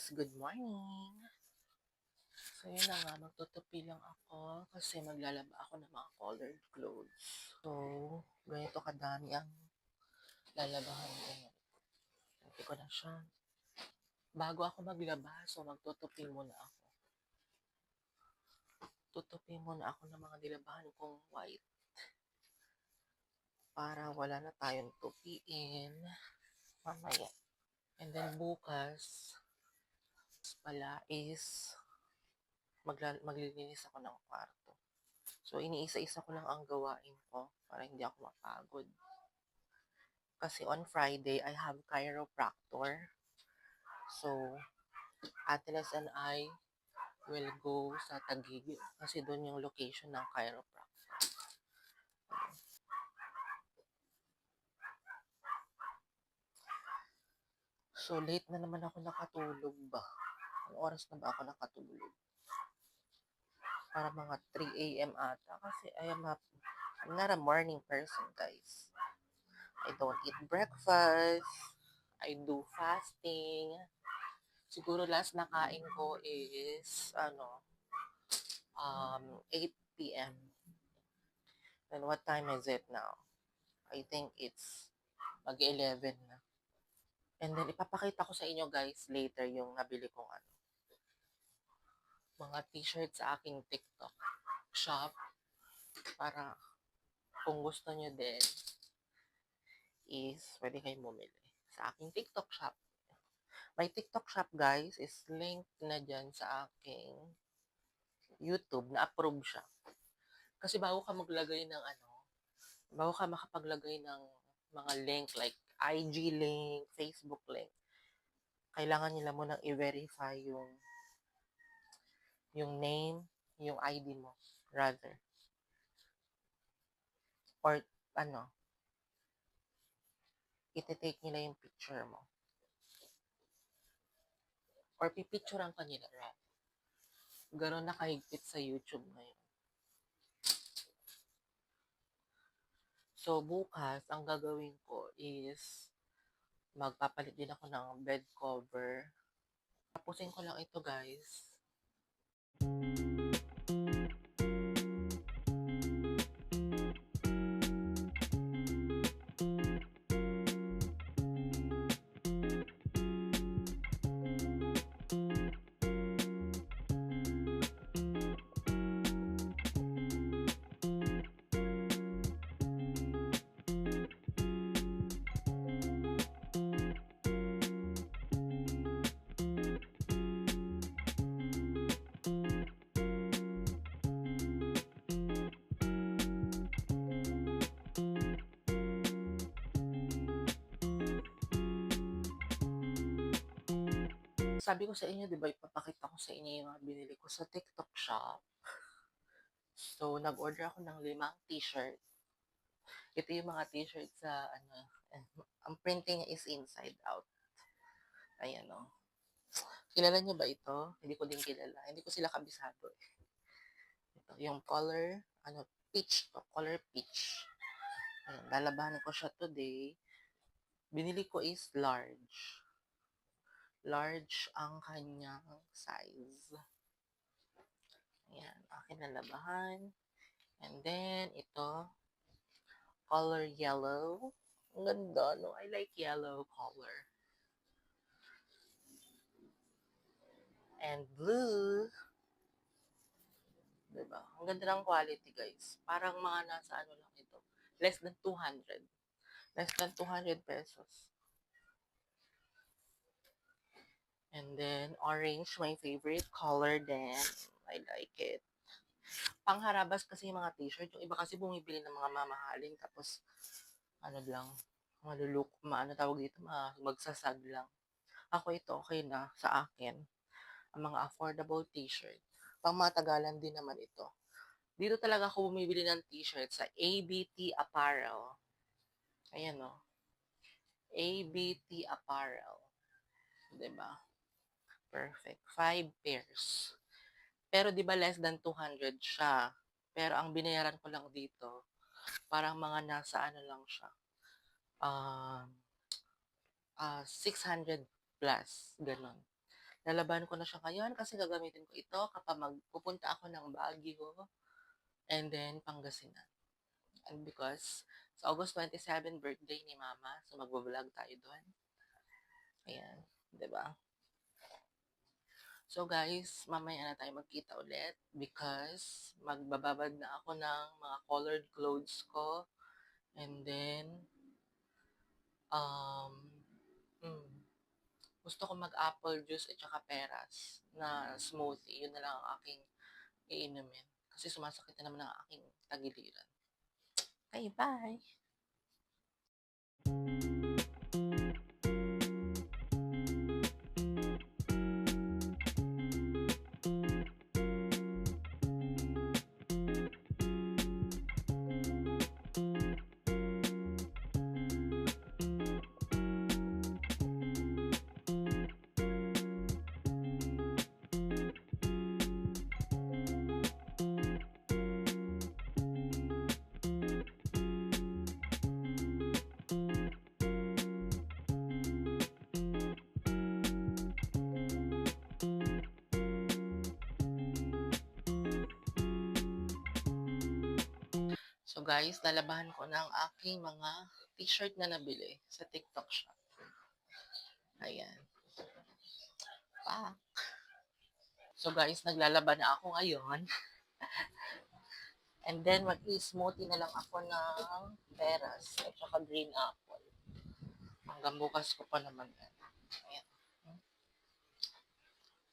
guys, good morning. So yun na nga, magtutupi lang ako kasi maglalaba ako ng mga colored clothes. So, ganito kadami ang lalabahan ko. Tutupi ko na siya. Bago ako maglaba, so magtutupi muna ako. Tutupi muna ako ng mga nilabahan kong white para wala na tayong tupiin mamaya. And then bukas pala is maglilinis ako ng kwarto. So, iniisa-isa ko lang ang gawain ko para hindi ako mapagod. Kasi on Friday, I have chiropractor. So, Ateles and I will go sa Taguig kasi doon yung location ng chiropractor. So, late na naman ako nakatulog ba? Anong oras na ba ako nakatulog? Para mga 3 a.m. ata. Kasi I'm not a morning person, guys. I don't eat breakfast. I do fasting. Siguro last na kain ko is 8 p.m. And what time is it now? I think it's mag-11 na. And then ipapakita ko sa inyo guys later yung nabili kong mga t-shirt sa aking TikTok shop para kung gusto nyo din is pwede kayong bumili sa aking TikTok shop. My TikTok shop guys is linked na dyan sa aking YouTube na approve siya. Kasi bago ka makapaglagay ng mga link like IG link, Facebook link, kailangan nila mo nang i-verify yung name, yung ID mo, rather. Or, iti-take nila yung picture mo. Or pipicturean ka nila, rather. Ganon na kahigpit sa YouTube ngayon. So, bukas, ang gagawin ko is magpapalit din ako ng bed cover. Tapusin ko lang ito, guys. Sabi ko sa inyo, di ba, ipapakita ko sa inyo yung mga binili ko sa TikTok shop. So, nag-order ako ng 5 t-shirt. Ito yung mga t-shirt sa, ang printing niya is inside out. Ayan, o. Kilala niyo ba ito? Hindi ko din kilala. Hindi ko sila kabisado. Ito, yung color, peach to. Color peach. Ayan, lalabanan ko siya today. Binili ko is large. Large ang kanyang size. Ayan, akin nalabahan. And then, ito, color yellow. Ang ganda, no? I like yellow color. And blue. Diba? Ang ganda ng quality, guys. Parang mga nasa lang ito. Less than 200. Less than 200 pesos. And then, orange, my favorite color din. I like it. Pangharabas kasi yung mga t-shirt. Yung iba kasi bumibili ng mga mamahalin. Tapos, tawag dito, magsasag lang. Ako ito, okay na sa akin. Ang mga affordable t-shirt. Pang matagalan din naman ito. Dito talaga ako bumibili ng t-shirt sa ABT Apparel. Ayan, o. ABT Apparel. Diba? Perfect. 5 pairs. Pero di ba less than 200 siya. Pero ang binayaran ko lang dito, parang mga nasa lang siya. 600 plus. Ganon. Lalabanan ko na siya ngayon kasi gagamitin ko ito kapag magpupunta ako ng Baguio and then Pangasinan. And because sa August 27, birthday ni Mama, so magbo-vlog tayo doon. Ayan, 'di ba? So guys, mamaya na tayo magkita ulit because magbababad na ako ng mga colored clothes ko. And then, um, mm, gusto ko mag-apple juice at saka peras na smoothie. Yun na lang ang aking iinumin. Kasi sumasakit na naman ang aking tagiliran. Okay, bye! So guys, lalabahan ko na ang aking mga t-shirt na nabili sa TikTok shop. Ayan. Pa. So guys, naglalaban na ako ngayon. And then, mag-i-smoothie na lang ako ng peras at saka green apple. Hanggang bukas ko pa naman yan. Ayan.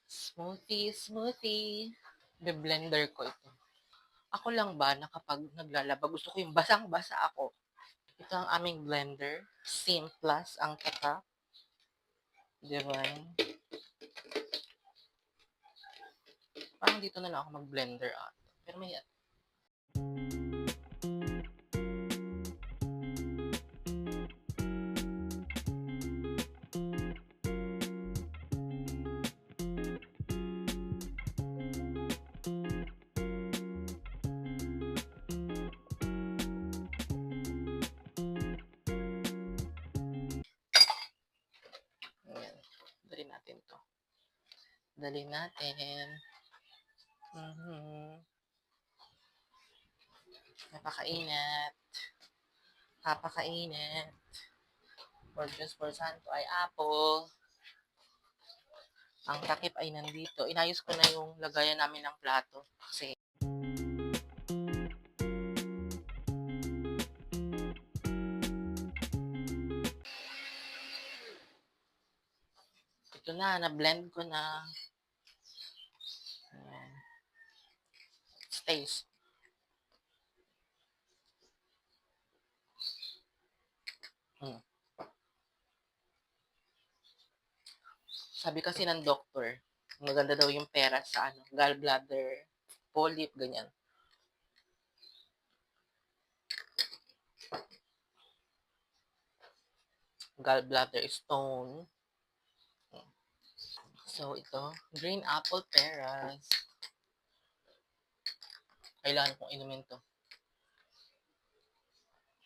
Smoothie. Be-blender ko ito. Ako lang ba na kapag naglalaba, gusto ko yung basang-basa ako. Ito ang aming blender. Sim Plus ang tatak. Diba? Parang dito na lang ako mag-blender ata. Pero may ayan. Dali natin to. Dali natin. Napakainat. Papakainat. For just for santo ay apple. Ang takip ay nandito. Inayos ko na yung lagayan namin ng plato. Kasi ito na-blend ko na. Ayan. Stays. Sabi kasi ng doktor, maganda daw yung pera sa gallbladder, polyp, ganyan. Gallbladder stone. So, ito, green apple peras. Kailangan kong inumin to.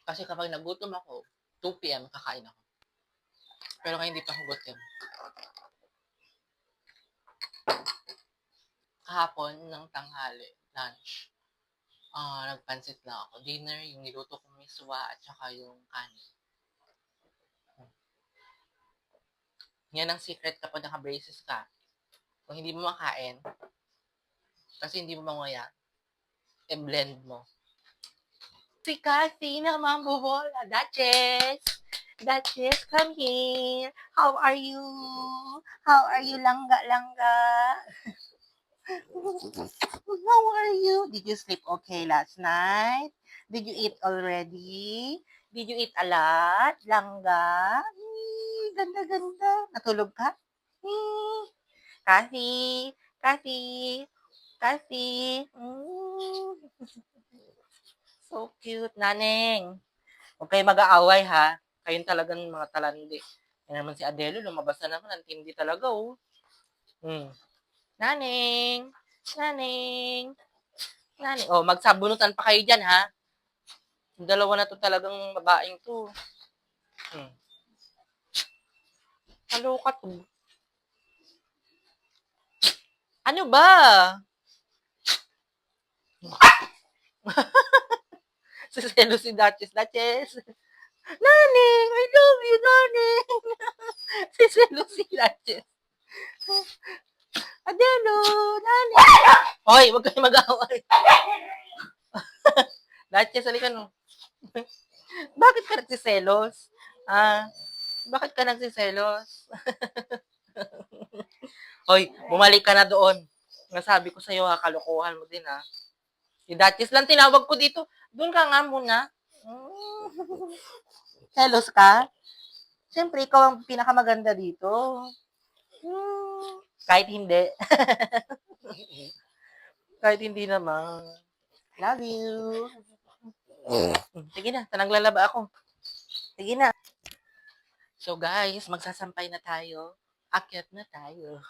Kasi kapag nagutom ako, 2 p.m. kakain ako. Pero ngayon hindi pa ako gutom. Kahapon ng tanghali, lunch, nagpansit lang ako. Dinner, yung niluto kong miswa at saka yung kanin. Yan ang secret kapag naka-braces ka. Kung hindi mo makain, kasi hindi mo manguya, i-blend mo. Si Cassie na mambobola. Duchess! Duchess, come here. How are you? How are you, langga-langga? How are you? Did you sleep okay last night? Did you eat already? Did you eat a lot? Langga? Ganda-ganda. Natulog ka? Cassie? Cassie? So cute, naneng. Huwag kayo mag-aaway, ha? Kayong talagang mga talandi. Yan naman si Adelo, lumabas na naman. Ang tindi talaga, oh. Naneng! Oh, magsabunutan pa kayo dyan, ha? Yung dalawa na to talagang babaeng to. Kaloka to. Ano ba? Siselo si Duchess. Duchess! Nani! I love you, Nani! Siselo si Duchess. Adelo! Nani! Hoy, wag kayo mag-away. Duchess, halika no. Bakit ka nagsiselos? Ah, bakit ka nagsiselos? Hoy, bumalik ka na doon. Nasabi ko sa'yo ha, kalokohan mo din ha. Si Duchess lang tinawag ko dito. Doon ka nga muna. Selos ka? Siyempre, ikaw ang pinakamaganda dito. Kahit hindi. Kahit hindi naman. Love you. Sige na, naglalaba ako. Sige na. So guys, magsasampay na tayo. Akyat na tayo.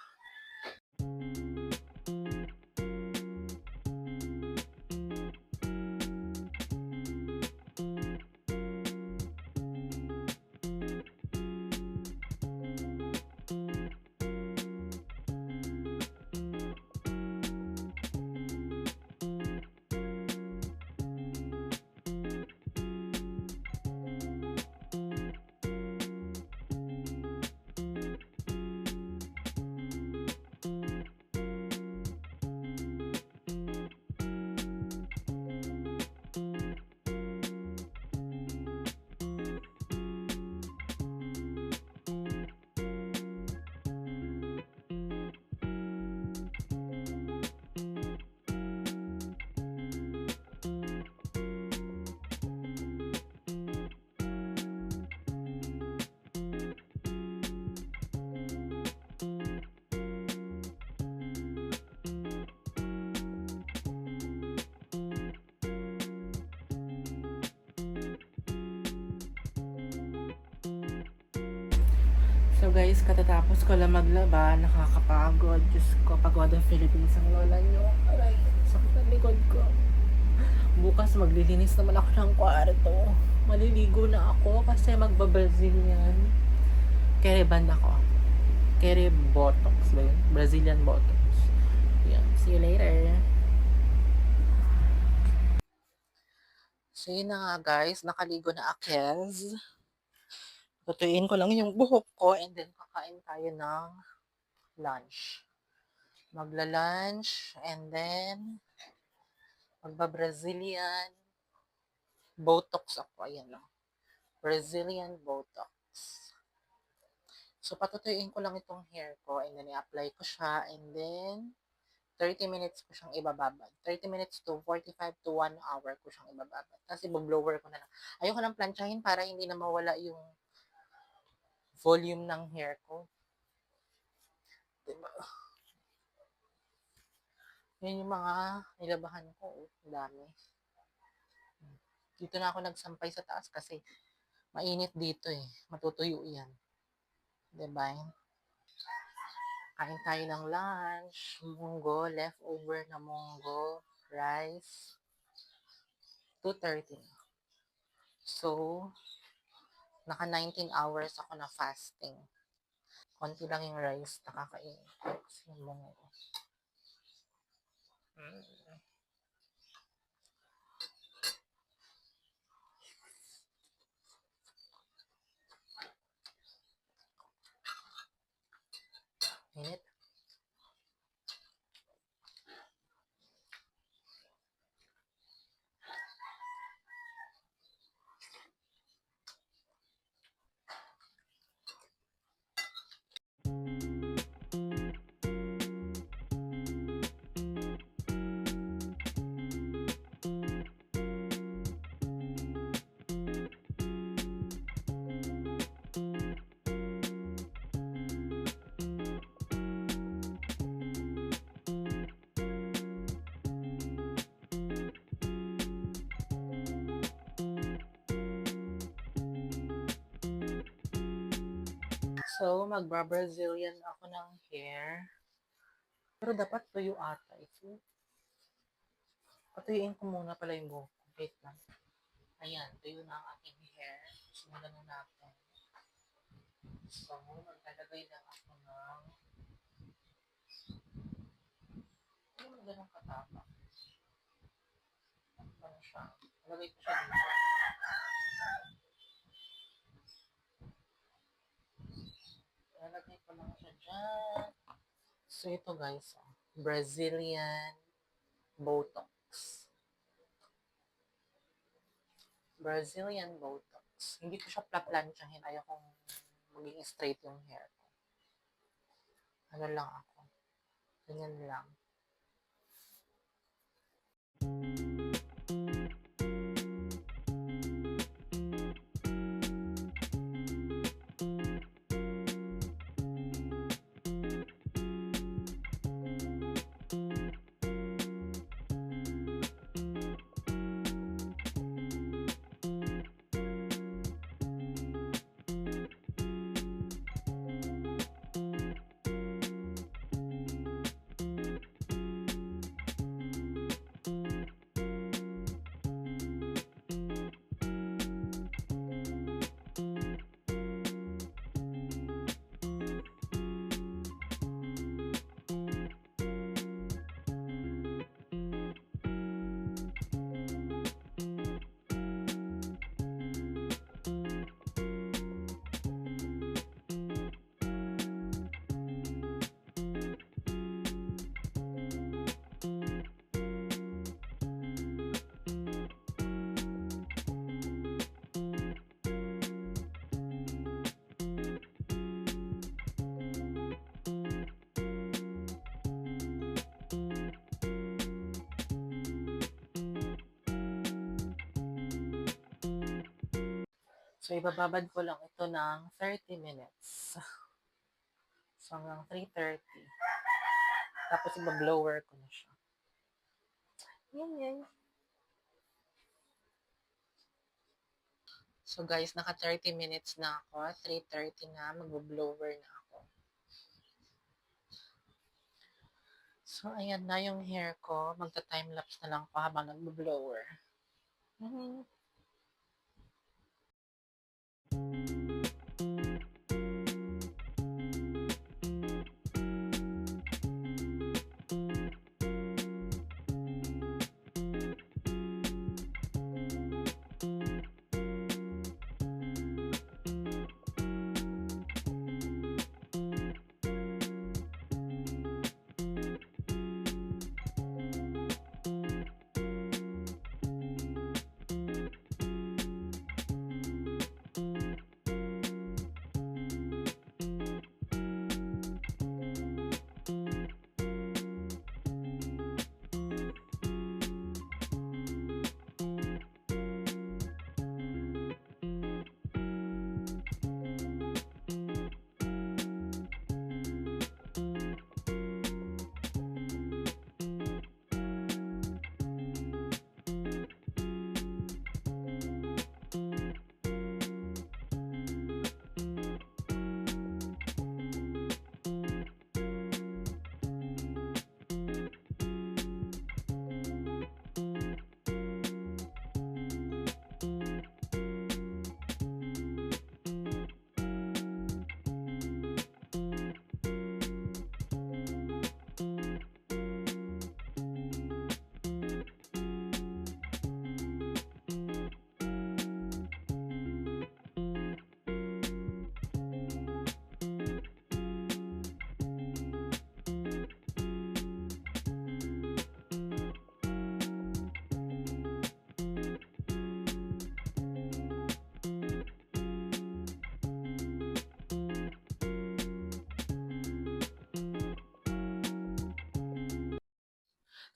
So guys, katatapos ko lang maglaba, nakakapagod. Diyos ko, pagod ang Philippines ang lola nyo. Aray, sakit ang likod ko. Bukas maglilinis naman ako ng kwarto. Maliligo na ako kasi magba-Brazilian. Keriban ako. Keri Botox ba yun? Brazilian Botox. Yan. See you later. So yun na nga guys, nakaligo na akez. Tutuin ko lang yung buhok ko and then kakain tayo ng lunch. Magla-lunch and then magba-Brazilian Botox ako. Ayan lang. Brazilian Botox. So, patutuyin ko lang itong hair ko and then i-apply ko siya and then 30 minutes ko siyang ibababad. 30 minutes to 45 to 1 hour ko siyang ibababad. Tapos i-blower ko na lang. Ayoko nang planchahin para hindi na mawala yung volume ng hair ko. Diba? Yun yung mga nilabahan ko. Ang dami. Dito na ako nagsampay sa taas kasi mainit dito eh. Matutuyo yan. Diba? Kain tayo ng lunch. Munggo. Leftover na munggo. Rice. 2:30. So, naka 19 hours ako na fasting. Konti lang yung rice. Nakakain. Kasi yung munggo. Init. So, magba-Brazilian ako ng hair. Pero dapat tuyo ata. So, patuyuin ko muna pala yung buhok. Wait lang. Ayan, tuyo na ang aking hair. Simulan na natin. So, maglalagay lang ako ng ganun katama. Ano siya? Nalagay ko siya dito. Nalagay ko lang siya dyan. So, ito guys, Brazilian Botox. Brazilian Botox. Hindi ko siya plaplansyahin. Ayokong maging straight yung hair ko. Ano lang ako. Ganyan lang. So, ibababad ko lang ito ng 30 minutes. So, hanggang 3:30. Tapos, ibablower ko na siya. Yan. So, guys, naka 30 minutes na ako. 3:30 na. Mag-blower na ako. So, ayan na yung hair ko. Magta-timelapse na lang ako habang nag-blower. Mm-hmm.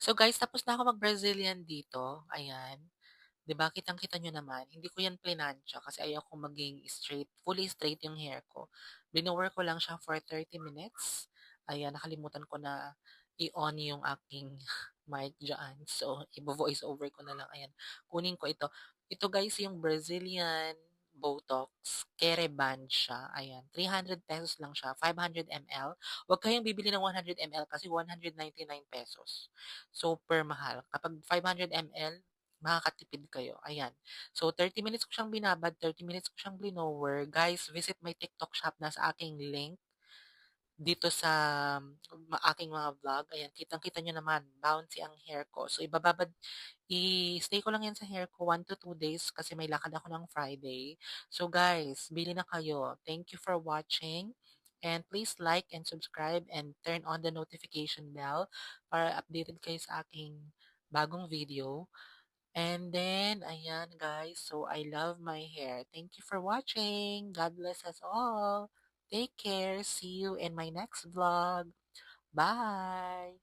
So guys, tapos na ako mag-Brazilian dito. Ayan. 'Di ba, kitang-kita niyo naman, hindi ko 'yan plinansya kasi ayaw kong maging straight, fully straight yung hair ko. Binower ko lang siya for 30 minutes. Ayan, nakalimutan ko na i-on yung aking mic diyan. So, ivo-voice over ko na lang. Ayan, kunin ko ito. Ito guys, yung Brazilian Botox, Kere Band siya. Ayan, 300 pesos lang siya, 500 ml. Huwag kayong bibili ng 100 ml kasi 199 pesos. Super mahal. Kapag 500 ml, makakatipid kayo. Ayan. So, 30 minutes ko siyang binabad, 30 minutes ko siyang blinower. Guys, visit my TikTok shop na sa aking link dito sa aking mga vlog. Ayan, kitang-kita niyo naman, bouncy ang hair ko. So, i-stay ko lang yan sa hair ko 1 to 2 days kasi may lakad ako ng Friday. So, guys, bili na kayo. Thank you for watching. And please like and subscribe and turn on the notification bell para updated kayo sa aking bagong video. And then, ayan guys, so I love my hair. Thank you for watching. God bless us all. Take care. See you in my next vlog. Bye!